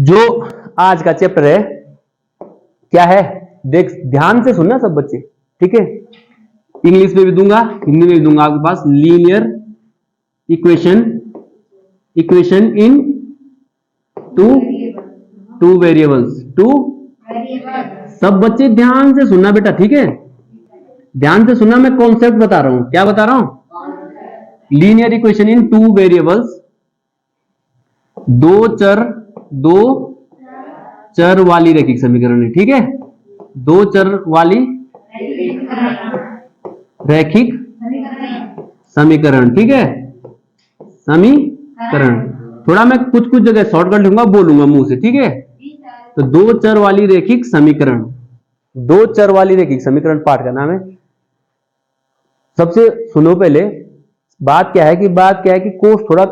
जो आज का चैप्टर है क्या है, देख ध्यान से सुनना सब बच्चे, ठीक है। इंग्लिश में भी दूंगा, हिंदी में भी दूंगा आपके पास। Linear equation in two variables. सब बच्चे ध्यान से सुनना बेटा, ठीक है। ध्यान से सुनना, मैं कॉन्सेप्ट बता रहा हूं। क्या बता रहा हूं? Linear equation in two variables, दो चर वाली रैखिक समीकरण है, ठीक है। दो चर वाली रैखिक समीकरण, ठीक है। समीकरण थोड़ा मैं कुछ जगह शॉर्टकट लूंगा, बोलूंगा मुंह से, ठीक है। तो दो चर वाली रैखिक समीकरण, दो चर वाली रैखिक समीकरण पाठ का नाम है। सबसे सुनो पहले, बात क्या है कि कोर्स थोड़ा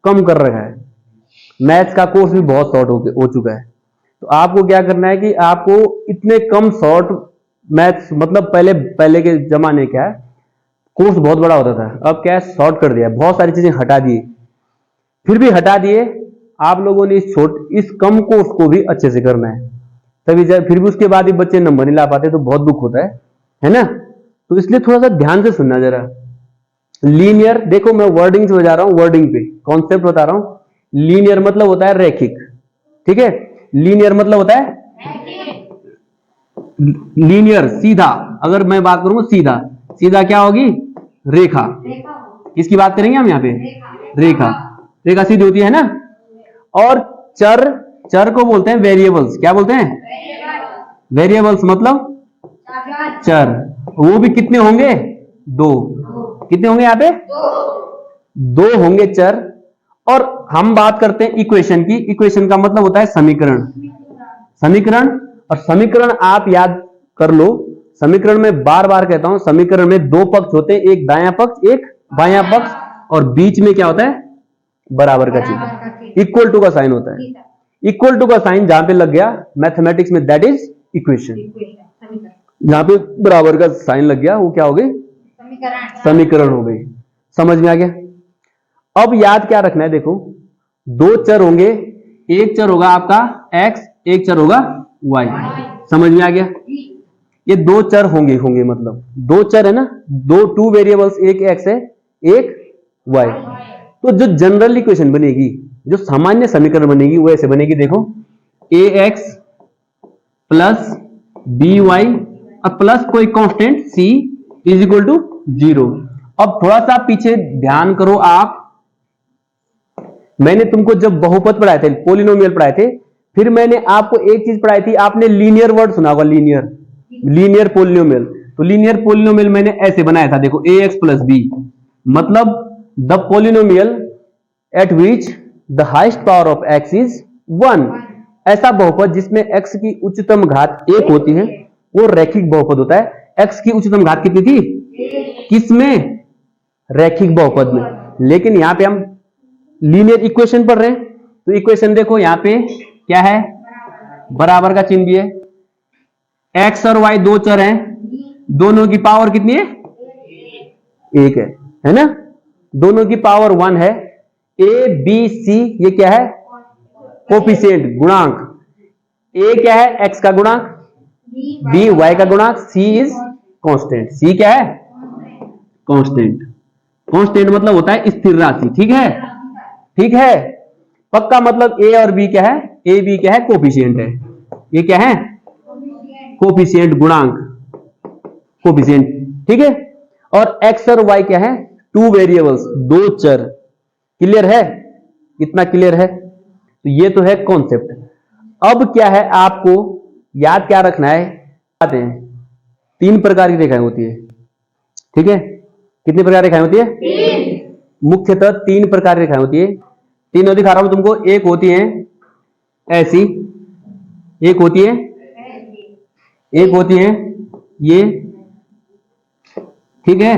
कम कर रखा है। मैथ्स का कोर्स भी बहुत शॉर्ट हो चुका है। तो आपको क्या करना है कि आपको इतने कम शॉर्ट मैथ्स, मतलब पहले के जमाने क्या है, कोर्स बहुत बड़ा होता था, अब क्या है शॉर्ट कर दिया, बहुत सारी चीजें हटा दिए। फिर भी हटा दिए, आप लोगों ने इस कम कोर्स को भी अच्छे से करना है, तभी फिर भी उसके बाद ही बच्चे नंबर नहीं ला पाते, तो बहुत दुख होता है ना। तो इसलिए थोड़ा सा ध्यान से सुनना जरा। लीनियर, देखो मैं वर्डिंग से बजा रहा हूं, वर्डिंग पे कॉन्सेप्ट बता रहा हूं। लीनियर मतलब होता है रैखिक, ठीक है। लीनियर मतलब होता है लीनियर, सीधा। अगर मैं बात करूंगा सीधा क्या होगी? रेखा। किसकी बात करेंगे हम यहाँ पे? रेखा सीधी होती है ना। और चर को बोलते हैं वेरिएबल्स। क्या बोलते हैं? वेरिएबल्स मतलब चर। वो भी कितने होंगे? दो। कितने होंगे यहाँ पे? दो होंगे चर। और हम बात करते हैं इक्वेशन की। इक्वेशन का मतलब होता है समीकरण। और समीकरण आप याद कर लो, समीकरण में बार बार कहता हूं, समीकरण में दो पक्ष होते हैं, एक दायां पक्ष एक बायां पक्ष, और बीच में क्या होता है? बराबर का चिन्ह, इक्वल टू का साइन होता है। इक्वल टू का साइन जहां पे लग गया मैथमेटिक्स में, दैट इज इक्वेशन। जहां पे बराबर का साइन लग गया वो क्या हो गई? समीकरण हो गई। समझ में आ गया? अब याद क्या रखना है, देखो दो चर होंगे, एक चर होगा आपका x, एक चर होगा y। समझ में आ गया? ये दो चर होंगे, मतलब दो चर है ना, टू वेरिएबल्स, एक x है एक y। तो जो जनरल इक्वेशन बनेगी, जो सामान्य समीकरण बनेगी, वो ऐसे बनेगी, देखो ax प्लस by और प्लस कोई constant c is equal to 0। अब थोड़ा सा पीछे ध्यान करो आप, मैंने तुमको जब बहुपद पढ़ाए थे, पॉलिनोमियल पढ़ाए थे, फिर मैंने आपको एक चीज पढ़ाई थी, आपने लीनियर वर्ड सुना होगा, लीनियर पॉलिनोमियल। तो लीनियर पॉलिनोमियल मैंने ऐसे बनाया था, देखो ax प्लस b मतलब the polynomial eight which the highest power of x is 1। ऐसा बहुपद जिसमें x की उच्चतम घात 1 होती है, वो रैखिक बहुपद होता है। x की उच्चतम घात कितनी थी? किसमें? रैखिक बहुपद में। लेकिन यहां पे हम लीनियर इक्वेशन पढ़ रहे हैं, तो इक्वेशन देखो यहां पे क्या है? बराबर का चिन्ह भी है। x और y दो चर हैं, दोनों की पावर कितनी है? 1 है ना। दोनों की पावर 1 है। a b c ये क्या है? कोफिशिएंट, गुणांक। a क्या है? x का गुणांक, b y का गुणांक, c इज कांस्टेंट। c क्या है? कांस्टेंट मतलब होता है स्थिर राशि, ठीक है। पक्का मतलब a और b क्या है? a b क्या है? कोफिशिएंट है। ये क्या है? कोफिशिएंट, गुणांक, कोफिशिएंट, ठीक है। और x और y क्या है? टू वेरिएबल्स, दो चर। क्लियर है? इतना क्लियर है? तो ये तो है कॉन्सेप्ट। अब क्या है, आपको याद क्या रखना है? आते हैं 3 प्रकार की रेखाएं होती है, ठीक है। कितनी प्रकार की रेखाएं होती है? मुख्यतः 3 प्रकार की रेखाएं होती है। तीनों दिखा रहा हूं तुमको। एक होती है ऐसी, एक होती है ये, ठीक है,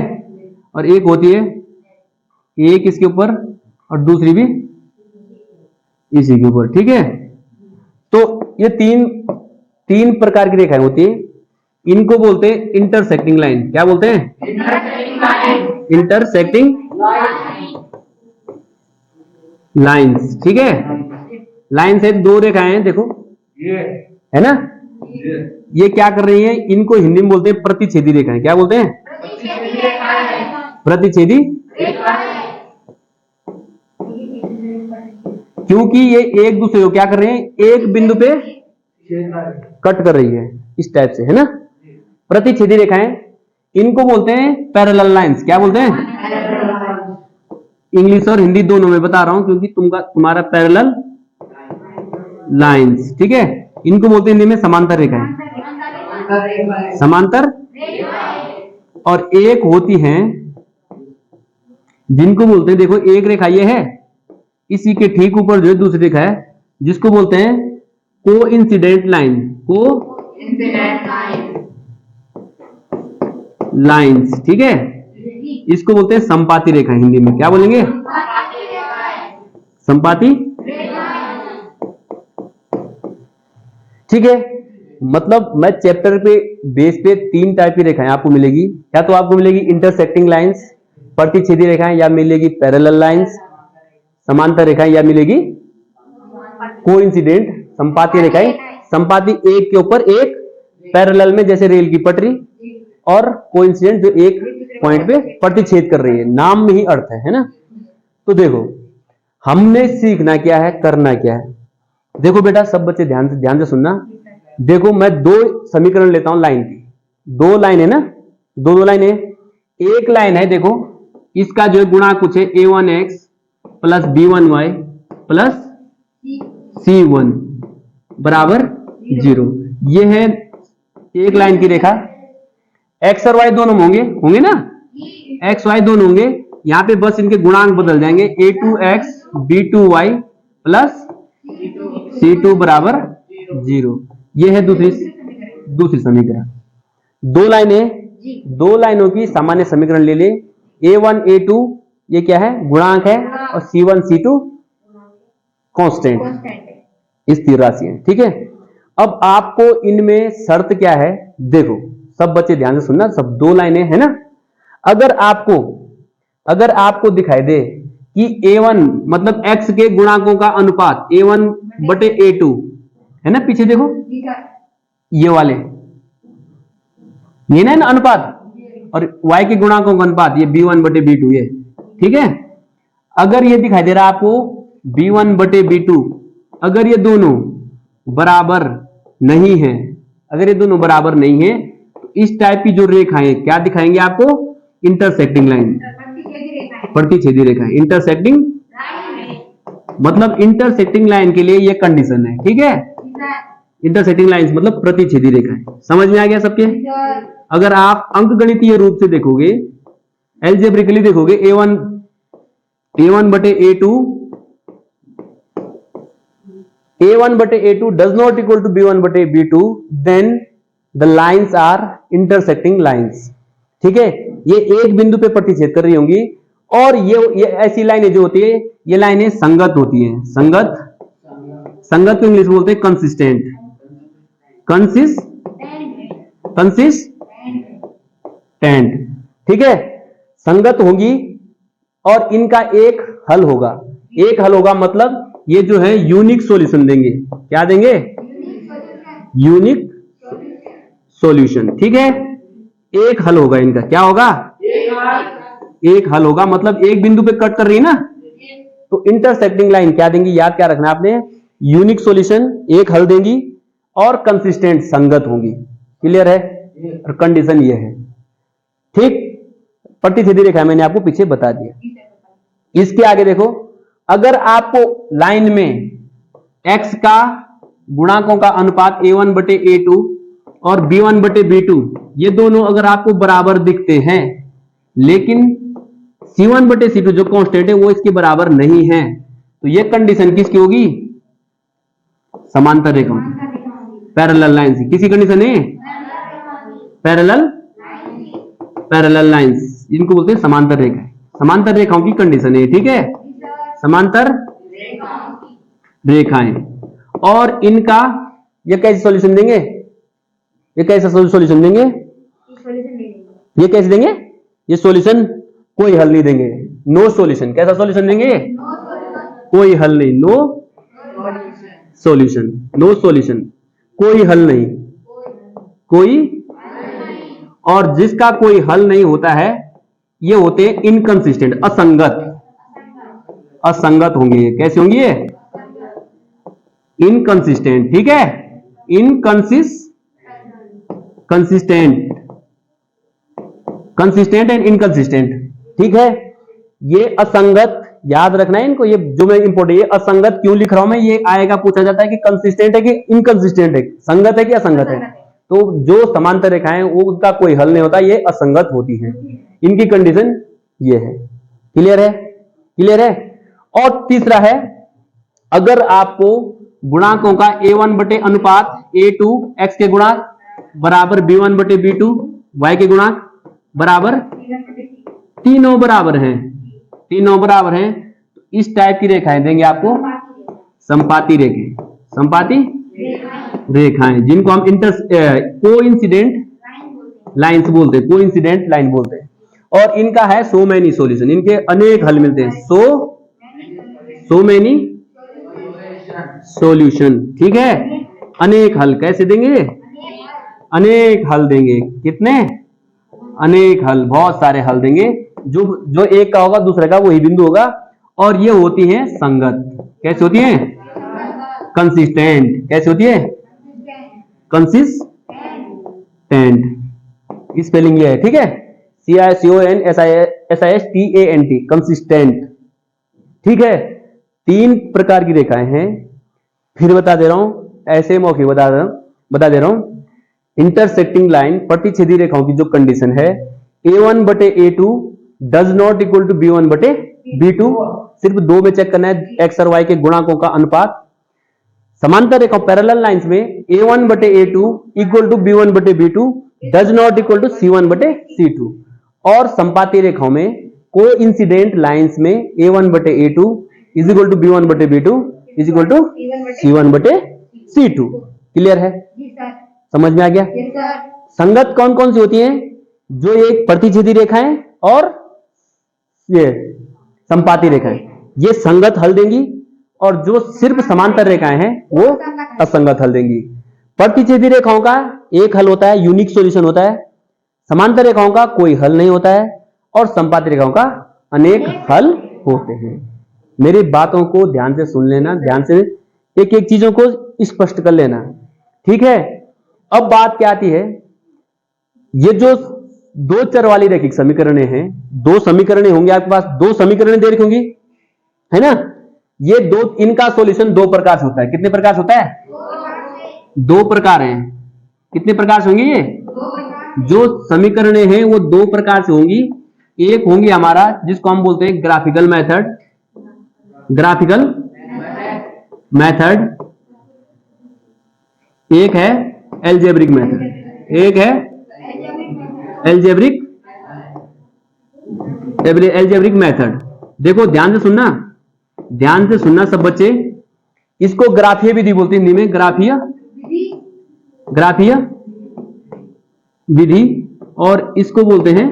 और एक होती है एक इसके ऊपर और दूसरी भी इसी के ऊपर, ठीक है। तो ये तीन प्रकार की रेखाएं होती है। इनको बोलते हैं इंटरसेक्टिंग लाइन। क्या बोलते हैं? इंटरसेक्टिंग लाइंस, ठीक है। लाइन से दो रेखाएं हैं, देखो है ना, ये क्या कर रही हैं, इनको हिंदी में बोलते हैं प्रतिच्छेदी रेखाएं। क्या बोलते हैं? प्रतिच्छेदी। क्योंकि ये एक दूसरे को क्या कर रहे हैं, एक बिंदु पे कट कर रही है, इस टाइप से, है ना। प्रतिच्छेदी रेखाएं, इनको बोलते हैं पैरेलल लाइंस। क्या बोलते हैं? इंग्लिश और हिंदी दोनों में बता रहा हूं, क्योंकि तुम्हारा पैरेलल लाइंस, ठीक है। इनको बोलते हैं हिंदी में समांतर रेखाएं। समांतर। और एक होती हैं जिनको बोलते हैं, देखो एक रेखा ये है, इसी के ठीक ऊपर जो है दूसरी रेखा है, जिसको बोलते हैं कोइंसिडेंट लाइन। लाइंस, ठीक है। इसको बोलते हैं संपाती रेखा। हिंदी में क्या बोलेंगे? संपाती। ठीक है। मतलब मैं चैप्टर पे बेस पे 3 टाइप की रेखाएं आपको मिलेगी। या तो आपको मिलेगी इंटरसेक्टिंग लाइंस, प्रतिच्छेदी रेखाएं, या मिलेगी पैरेलल लाइंस, समांतर रेखाएं, या मिलेगी कोइंसिडेंट संपाती रेखाएं। संपाती एक के ऊपर एक, पैरेलल में जैसे रेल की पटरी, और कोइंसिडेंट जो एक पॉइंट पे प्रतिच्छेद कर रही है। नाम में ही अर्थ है ना। तो देखो हमने सीखना क्या है, करना क्या है। देखो बेटा, सब बच्चे ध्यान से सुनना। देखो मैं 2 समीकरण लेता हूं लाइन की। 2 लाइन है ना, दो लाइन है। एक लाइन है, देखो इसका जो है गुणा कुछ है a1x plus b1y plus c1 बराबर 0। ये है एक लाइन की रेखा। x और y दोनों होंगे ना, x y दोनों होंगे। यहां पे बस इनके गुणांक बदल जाएंगे, a2x b2y प्लस c2 बराबर 0। ये है दूसरी समीकरण। 2 लाइनों की सामान्य समीकरण ले ले। a1 a2 ये क्या है, गुणांक है, और c1 c2 कांस्टेंट, स्थिर राशि है, ठीक है। अब आपको इनमें शर्त क्या है, देखो सब बच्चे ध्यान से सुनना। सब 2 लाइनें है ना। अगर आपको दिखाई दे कि a1 मतलब x के गुणांकों का अनुपात a1 बटे a2 है ना, पीछे देखो ये वाले, ये ना अनुपात, और y के गुणांकों का अनुपात ये b1 बटे b2, ये ठीक है। अगर ये दिखाई दे रहा है आपको b1 बटे b2, अगर ये दोनों बराबर नहीं है, तो इस टाइप की जो रेखाएं क्या दिखाएंगे आपको, इंटरसेक्टिंग लाइन, प्रतिच्छेदी रेखाएं। इंटरसेक्टिंग मतलब इंटरसेक्टिंग लाइन के लिए ये कंडीशन है, ठीक है। इंटरसेक्टिंग लाइंस मतलब प्रतिच्छेदी रेखाएं। समझ में आ गया सबके? अगर आप अंकगणितीय रूप से देखोगे, एल्जेब्रिकली देखोगे, a1 बटे a2 does not equal to b1 बटे b2, then the lines are intersecting lines, ठीक है। ये एक बिंदु पे प्रतिच्छेद कर रही होंगी, और ये ऐसी लाइनें जो होती है, ये लाइनें संगत होती हैं। संगत को इंग्लिश में बोलते हैं कंसिस्टेंट। कंसिस्टेंट, ठीक है। संगत होगी, और इनका एक हल होगा। मतलब ये जो है यूनिक सॉल्यूशन देंगे। क्या देंगे? यूनिक सॉल्यूशन, ठीक है। एक हल होगा इनका। क्या होगा? एक हल होगा। मतलब एक बिंदु पे कट कर रही है ना, तो इंटरसेक्टिंग लाइन क्या देंगी, याद क्या रखना आपने, यूनिक सॉल्यूशन, एक हल देंगी, और कंसिस्टेंट, संगत होंगी। क्लियर है? और कंडीशन ये है, ठीक। प्रतिच्छेदी रेखा मैंने आपको पीछे बता दिया। इसके आगे देखो, अगर आपको लाइन में x का गुणांकों का अनुपात a1 बटे a2 और b1 बटे b2 ये दोनों अगर आपको बराबर दिखते हैं, लेकिन c1 बटे c2 जो कांस्टेंट है वो इसके बराबर नहीं है, तो ये कंडीशन किसकी होगी? समांतर रेखा, पैरेलल लाइंस। किसी कंडीशन है पैरेलल लाइंस, इनको बोलते हैं समांतर रेखा। समांतर रेखाओं की कंडीशन है, ठीक है। समांतर रेखाएं, और इनका ये कैसे सॉल्यूशन देंगे? ये कैसे सॉल्यूशन देंगे? ये कैसे देंगे? ये सॉल्यूशन कोई हल नहीं देंगे, नो सॉल्यूशन। कैसा सॉल्यूशन देंगे? कोई हल नहीं, नो सॉल्यूशन, नो सॉल्यूशन, कोई हल नहीं, कोई, और जिसका कोई हल नहीं होता है ये होते हैं इनकंसिस्टेंट, असंगत, असंगत होंगे। कैसे होंगे ये? इनकंसिस्टेंट, ठीक है, कंसिस्टेंट, कंसिस्टेंट एंड इनकंसिस्टेंट, ठीक है। ये असंगत, याद रखना है इनको, ये जो मैं इंपोर्टेंट, ये असंगत क्यों लिख रहा हूं मैं, ये आएगा, पूछा जाता है कि कंसिस्टेंट है कि इनकंसिस्टेंट है, संगत है कि असंगत है। तो जो समांतर रेखाएं वो उनका कोई हल नहीं होता, ये असंगत होती हैं, इनकी कंडीशन ये है। क्लियर है? क्लियर है। और तीसरा है, अगर आपको गुणांकों का a1 बटे अनुपात a2 x के गुणांक बराबर b1 बटे b2 y के गुणांक बराबर, तीनों बराबर हैं, तीनों बराबर हैं, तो इस टाइप की रेखाएं देंगे आपको, संपाती रेखाएं, संपाती रेखाएं, जिनको हम कोइंसिडेंट लाइंस बोलते हैं, कोइंसिडेंट लाइन बोलते हैं। और इनका है सो मेनी सॉल्यूशन, इनके अनेक हल मिलते हैं, सो मेनी सॉल्यूशन, ठीक है। अनेक हल कैसे देंगे? अनेक हल देंगे, कितने? अनेक हल, बहुत सारे हल देंगे, जो एक का होगा दूसरे का वही बिंदु होगा। और ये होती हैं संगत, कैसे होती हैं? कंसिस्टेंट, कैसे होती है? कंसिस्टेंट, स्पेलिंग ये है, ठीक है, CONSISTANT, कंसिस्टेंट, ठीक है। तीन प्रकार की रेखाएं हैं, फिर बता दे रहा हूं, ऐसे मौके बता दे रहा हूं। इंटरसेक्टिंग लाइन, प्रतिच्छेदी रेखाओं की जो कंडीशन है, a1 बटे a2 does not equal to b1 बटे b2, सिर्फ दो में चेक करना है, x और y के गुणांकों का अनुपात। समांतर रेखाओं पैरेलल लाइंस में a1 बटे a2 इक्वल टू b1 बटे b2 does not equal to c1 बटे c2। और संपाती रेखाओं में कोइंसिडेंट लाइंस में a1 बटे a2 is equal to b1 बटे b2 is equal to c1 बटे c2। क्लियर है? समझ में आ गया? संगत कौन कौन सी होती हैं? जो एक प्रतिच्छेदी रेखाएं और ये संपाती रेखाएं, ये संगत हल देंगी, और जो सिर्फ समांतर रेखाएं हैं वो असंगत हल देंगी। प्रतिच्छेदी रेखाओं का एक हल होता है, यूनिक सॉल्यूशन होता है, समांतर रेखाओं का कोई हल नहीं होता है, और संपाती रेखाओं का अनेक हल होते हैं। मेरी बातों को ध्यान से सुन लेना, ध्यान से एक एक चीजों को स्पष्ट कर लेना, ठीक है। अब बात क्या आती है, ये जो दो चर वाली रैखिक समीकरणें हैं, दो समीकरणें होंगी आपके पास, दो समीकरणें दे रखी होंगी, है ना। ये दो, इनका सॉल्यूशन दो प्रकार से होता है। कितने प्रकार से होता है? दो प्रकार हैं। कितने प्रकार से होंगे ये? जो समीकरणें हैं वो दो प्रकार से होंगी। एक होंगी हमारा जिसको हम बोलते हैं ग्राफिकल मेथड, ग्राफिकल मेथड, एक है एल्जेब्रिक मेथड, एक है एल्जेब्रिक मेथड। देखो ध्यान से सुनना, ध्यान से सुनना सब बच्चे। इसको ग्राफीय विधि बोलते हैं हिंदी में, ग्राफीय विधि, और इसको बोलते हैं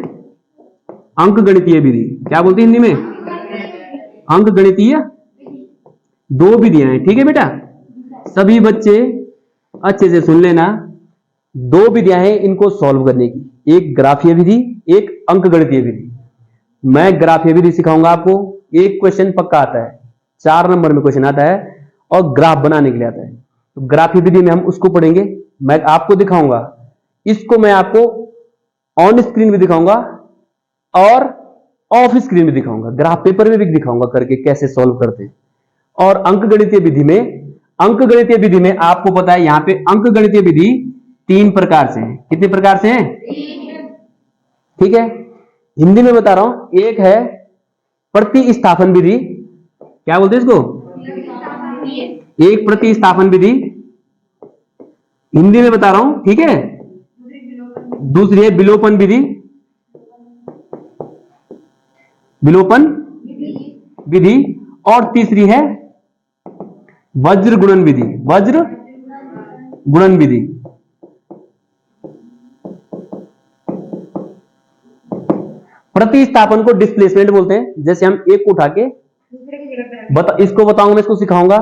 अंकगणितीय विधि। क्या बोलते हैं हिंदी में? अंकगणितीय। दो विधियां हैं, ठीक है बेटा, सभी बच्चे अच्छे से सुन लेना। दो विधियां हैं इनको सॉल्व करने की, एक ग्राफीय विधि, एक अंकगणितीय विधि। मैं ग्राफीय विधि सिखाऊंगा आपको, एक क्वेश्चन पक्का आता है, 4 नंबर में क्वेश्चन आता है, और ग्राफ बनाने के लिए आता है। तो ग्राफीय विधि में हम उसको पढ़ेंगे, मैं आपको दिखाऊंगा, इसको मैं आपको ऑन स्क्रीन भी दिखाऊंगा और ऑफ स्क्रीन भी दिखाऊंगा, ग्राफ पेपर में भी दिखाऊंगा करके कैसे सॉल्व करते हैं। और अंकगणितीय विधि में आपको पता है, यहां पे अंकगणितीय विधि 3 प्रकार से है। कितने प्रकार से है? ठीक है, हिंदी में बता रहा हूं। एक है प्रतिस्थापन विधि, क्या बोलते हैं इसको? एक प्रतिस्थापन विधि, हिंदी में बता रहा हूं, ठीक है। दूसरी है विलोपन विधि, विलोपन विधि, और तीसरी है वज्र गुणन विधि, वज्र गुणन विधि। प्रतिस्थापन को डिस्प्लेसमेंट बोलते हैं। जैसे हम एक को उठा के इसको बताऊंगा, मैं इसको सिखाऊंगा,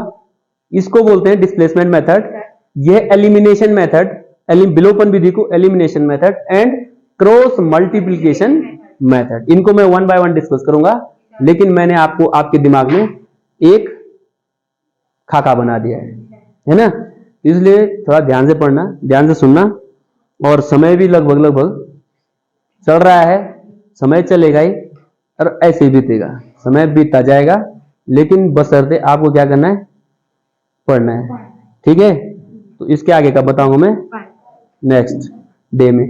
इसको बोलते हैं डिस्प्लेसमेंट मेथड। यह एलिमिनेशन मेथड, बिलोपन विधि को elimination method and cross multiplication method, इनको मैं वन बाय वन डिस्कस करूंगा, लेकिन मैंने आपको आपके दिमाग में एक खाका बना दिया है ना। इसलिए थोड़ा ध्यान से पढ़ना, ध्यान से सुनना, और समय भी लगभग चल रहा है, समय चलेगा ही और ऐसे ही बीतेगा, समय बीतता जाएगा, लेकिन बशर्ते आपको क्या करना है, पढ़ना है। ठीक है, तो इसके आगे का बताऊंगा मैं नेक्स्ट डे में।